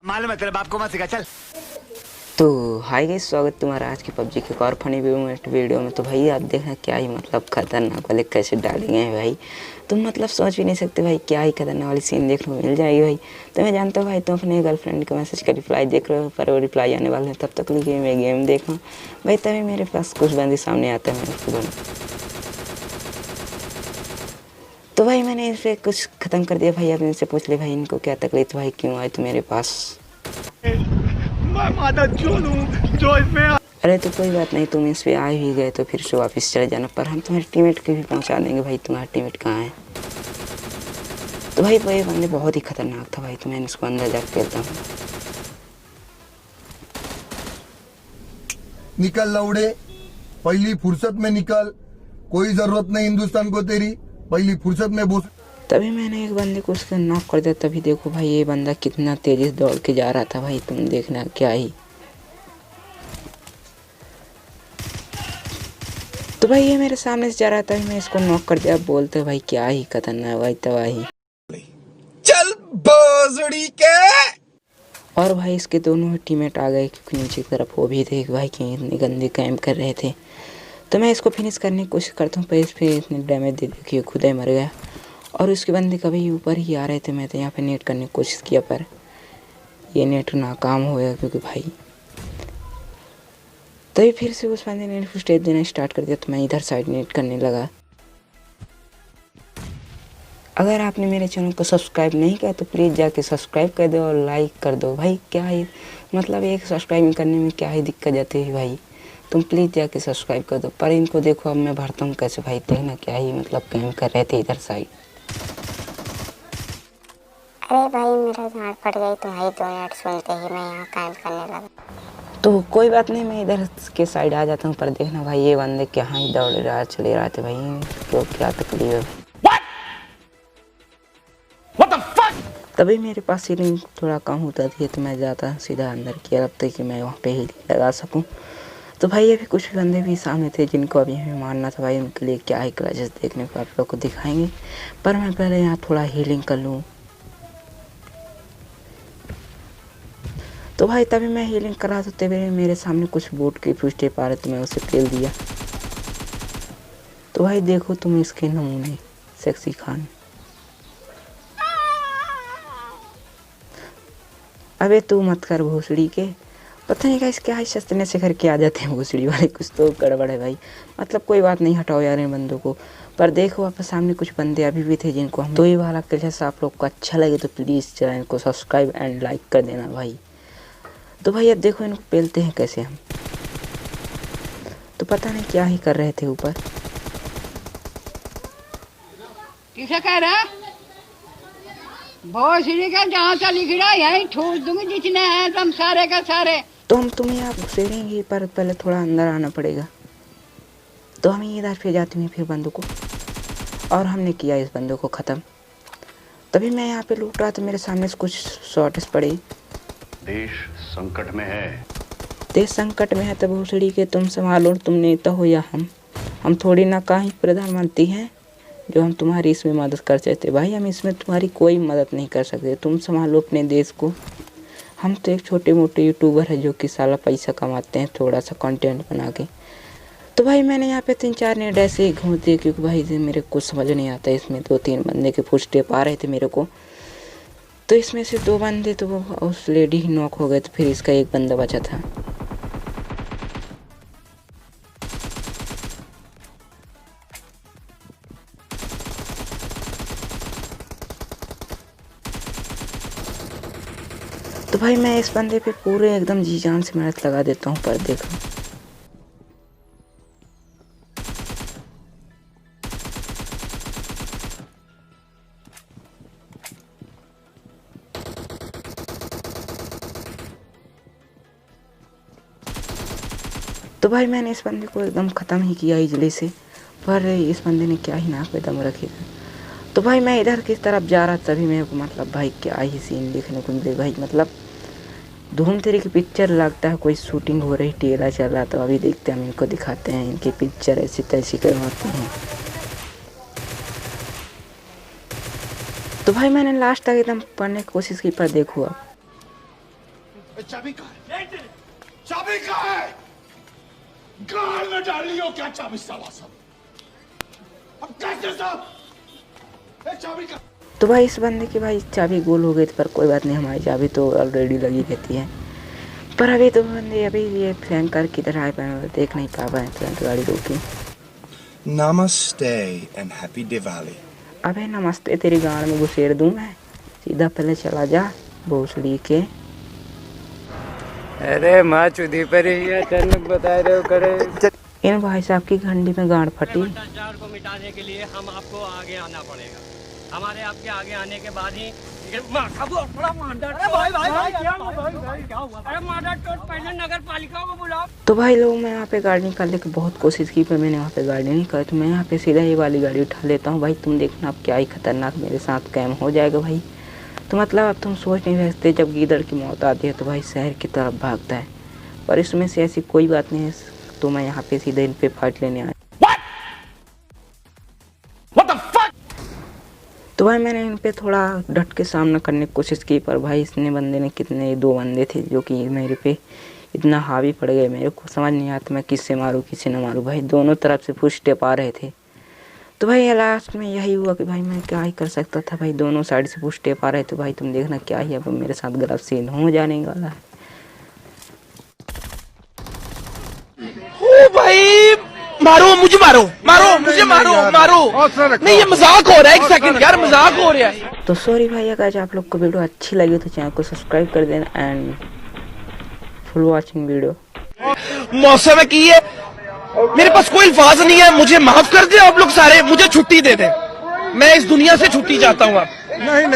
मालूम है तेरे बाप को मत सिखा चल। तो हाय गाइस, स्वागत तुम्हारा आज की पबजी के एक और फनी वीडियो में। तो भाई आप देखना क्या ही मतलब खतरनाक वाले कैसे डाले गए हैं भाई। तुम मतलब सोच भी नहीं सकते भाई, क्या ही खतरनाक वाली सीन देखने को मिल जाएगी भाई। तो मैं जानता हूँ भाई तुम अपने गर्लफ्रेंड के मैसेज का रिप्लाई देख रहे हो, पर वो रिप्लाई आने वाले हैं, तब तक लिए मैं गेम देखूँ भाई। तभी मेरे पास कुछ बंदे सामने आते हैं, मैं उसको तो भाई मैंने इसे कुछ ख़त्म कर दिया भाई। अब इनसे पूछ ले भाई इनको क्या तकलीफ भाई, क्यों आए तो मेरे पास। मैं माता चोद हूँ जो इसमें। अरे तो कोई बात नहीं, तुम इस पे आ ही गए तो फिर से वापस चले जाना, पर हम तुम्हारे टीममेट के भी पहुंचा देंगे भाई। तुम्हारा टीममेट कहाँ है? तो भाई वो बंदे बहुत ही खतरनाक था भाई, तो मैंने इसको अंदर जाकर खेलता हूँ। निकल लौड़े, पहली फुर्सत में निकल। कोई जरूरत नहीं हिंदुस्तान को तेरी, पहली फुर्सत में बोस। तभी मैंने एक बंदे को उसका नॉक कर दिया। तभी देखो भाई ये बंदा कितना तेजी से दौड़ के जा रहा था भाई, तुम देखना क्या ही। तो भाई ये मेरे सामने से जा रहा था, मैं इसको नॉक कर दिया। बोलते भाई क्या ही खतरनाक भाई तबाही। चल बोसड़ी के। और भाई इसके दोनों टीममेट आ गए, क्योंकि नीचे की तरफ वो भी थे भाई कि इतने गंदे कैंप कर रहे थे। तो मैं इसको फिनिश करने की कोशिश करता हूँ, पर इस पर इतने डैमेज दे दिया कि खुद ही मर गया। और उसके बंदे कभी ऊपर ही आ रहे थे। मैं तो यहाँ पे नेट करने की कोशिश किया, पर ये नेट नाकाम हो गया, क्योंकि भाई तभी फिर से उस बंदे ने स्टेज देना स्टार्ट कर दिया। तो मैं इधर साइड नेट करने लगा। अगर आपने मेरे चैनल को सब्सक्राइब नहीं किया तो प्लीज़ जाके सब्सक्राइब कर दो और लाइक कर दो भाई। क्या है मतलब एक सब्सक्राइब करने में क्या ही दिक्कत जाती है भाई, तुम प्लीज़ जाके सब्सक्राइब कर दो। पर इनको देखो अब मैं भरता हूँ कैसे भाई, देखना क्या ही मतलब कैम कर रहे थे इधर साइड। अरे भाई मेरा झाड़ पड़ गई तो भाई 2 मिनट सुनते ही मैं यहाँ काम करने लगा। तो कोई बात नहीं, मैं इधर के साइड आ जाता हूँ। पर देखना भाई ये बंदे कहाँ ही दौड़ रहा चले रहे थे भाई, क्यों क्या तकलीफ है। तभी मेरे पास सीलिंग थोड़ा कम होता थी, तो मैं जाता सीधा अंदर की तरफ तक कि मैं वहाँ पे ही लगा सकूँ। तो भाई अभी कुछ बंदे भी सामने थे जिनको अभी हमें मारना था भाई। उनके लिए क्या ही क्लचेस देखने को आप लोग को दिखाएंगे, पर मैं पहले यहाँ थोड़ा हीलिंग कर लूँ। तो भाई तभी मैं हीलिंग करा तो मेरे सामने कुछ बोट के फुटस्टेप आ रहे, तो मैं उसे फेल दिया। तो भाई देखो तुम इसके नमूने, सेक्सी खान। अबे तू मत कर भोसड़ी के, पता नहीं गाइस क्या है सस्ते से करके आ जाते हैं भोसड़ी वाले, कुछ तो गड़बड़ है भाई। मतलब कोई बात नहीं, हटाओ यार इन बंदों को। पर देखो आपके सामने कुछ बंदे अभी भी थे जिनको हम। तो ये वाला क्लिप आप लोग को अच्छा लगे तो प्लीज़ चैनल को सब्सक्राइब एंड लाइक कर देना भाई। तो भाई अब देखो इनको पेलते हैं कैसे हम। तो पता नहीं क्या ही कर रहे थे ऊपर। किसे कह रहा भोसड़ी का जहाँ से लिख रहा यहीं ठूस दूंगी जितने हैं तुम सारे का सारे। तो हम तुम्हें आप घुसेड़ेंगे, पर पहले थोड़ा अंदर आना पड़ेगा। तो हम इधर फिर जाते हैं फिर बंदों को, और हमने किया इस बंदों को ख़त्म। तभी मैं यहाँ पे लूट रहा था, मेरे सामने से कुछ शॉट्स पड़े। देश संकट में है। देश संकट में है तो भोसड़ी के तुम संभालो, तुम नेता हो या हम थोड़ी ना कहीं प्रधानमंत्री हैं जो हम तुम्हारी इसमें मदद कर सकते भाई। हम इसमें तुम्हारी कोई मदद नहीं कर सकते, तुम संभालो अपने देश को। हम तो एक छोटे मोटे यूट्यूबर है जो कि साला पैसा कमाते हैं थोड़ा सा कंटेंट बना के। तो भाई मैंने यहाँ पे 3-4 नेट ऐसे ही घूम दिए, क्योंकि भाई मेरे को समझ नहीं आता। इसमें 2-3 बंदे के फुटस्टेप आ रहे थे मेरे को, तो इसमें से 2 बंदे तो उस लेडी ही नॉक हो गए, तो फिर इसका एक बंदा बचा था। तो भाई मैं इस बंदे पे पूरे एकदम जी जान से मेहनत लगा देता हूँ, पर देखो तो भाई मैंने इस बंदे को एकदम ख़त्म ही किया इजली से, पर इस बंदे ने क्या ही नाक पे दम रखे था। तो भाई मैं इधर की तरफ जा रहा, तभी मेरे को मतलब भाई क्या ही सीन देखने को मिले भाई। मतलब धूम तेरे की पिक्चर लगता है कोई शूटिंग हो रही, टेला चल रहा। तो अभी देखते हैं, हम इनको दिखाते हैं इनकी पिक्चर ऐसी तैसी करवाते हैं। तो भाई मैंने लास्ट तक एकदम पढ़ने की कोशिश की, पर देखो अब चाबी कहाँ है? चाबी कहाँ है? गाड़ में डाल लियो क्या चाबी साला सब? अब कैसे सब? चाबी का तो भाई इस बंदे की भाई चाबी गोल हो गई थी, पर कोई बात नहीं, हमारी चाबी तो ऑलरेडी लगी रहती है। पर अभी तो बंदे अभी ये फ्लैंकर किधर आए पाए देख नहीं पा पाए, तुरंत गाड़ी रोकी। Namaste and happy Diwali. अबे नमस्ते तेरी गाड़ में घुसेड़ दूं मैं, सीधा पहले चला जा भोसड़ी के। अरे माँ चुदी पर ही अचानक बता रहे हो करे। इन भाई साहब की घंटी में गाड़ फटी। भ्रष्टाचार को मिटाने के लिए हम आपको आगे आना पड़ेगा। हमारे आपके आगे आने के बाद ही पहले नगर पालिका को बुलाओ। तो भाई लोग मैं यहाँ पे गाड़ी निकालने की बहुत कोशिश की, पर मैंने वहाँ पे गाड़ी नहीं निकाली, तो मैं यहाँ पे सीधा ये वाली गाड़ी उठा लेता हूँ। भाई तुम देखना अब क्या ही खतरनाक मेरे साथ कैम हो जाएगा भाई। तो मतलब अब तुम सोच नहीं सकते, जब गीदड़ की मौत आती है तो भाई शहर की तरफ भागता है, पर इसमें से ऐसी कोई बात नहीं है। तो मैं यहाँ पे सीधे इन पे फाइट लेने आया। तो भाई मैंने इन पे थोड़ा डट के सामना करने की कोशिश की, पर भाई इसने बंदे ने कितने 2 बंदे थे जो कि मेरे पे इतना हावी पड़ गए, मेरे को समझ नहीं आता मैं किससे मारूं किससे न मारूं। भाई दोनों तरफ से फुल स्टेप आ रहे थे। तो भाई लास्ट में यही हुआ कि भाई मैं क्या ही कर सकता था, भाई दोनों साइड से फुल स्टेप आ रहे थे। भाई तुम देखना क्या ही अब मेरे साथ गलत सीन हो जाने वाला है। ओ भाई मारो मुझे, मारो मुझे, मारो नहीं, ये मजाक हो रहा है। एक सेकंड यार, मजाक हो रहा है। तो सॉरी भाई, अगर आप लोग को वीडियो अच्छी लगी तो चैनल को सब्सक्राइब कर देना एंड फुल वॉचिंग वीडियो। मौसम है कि ये मेरे पास कोई अल्फाज नहीं है, मुझे माफ कर दे आप लोग सारे, मुझे छुट्टी दे दे, मैं इस दुनिया से छुट्टी चाहता हूँ। आप नहीं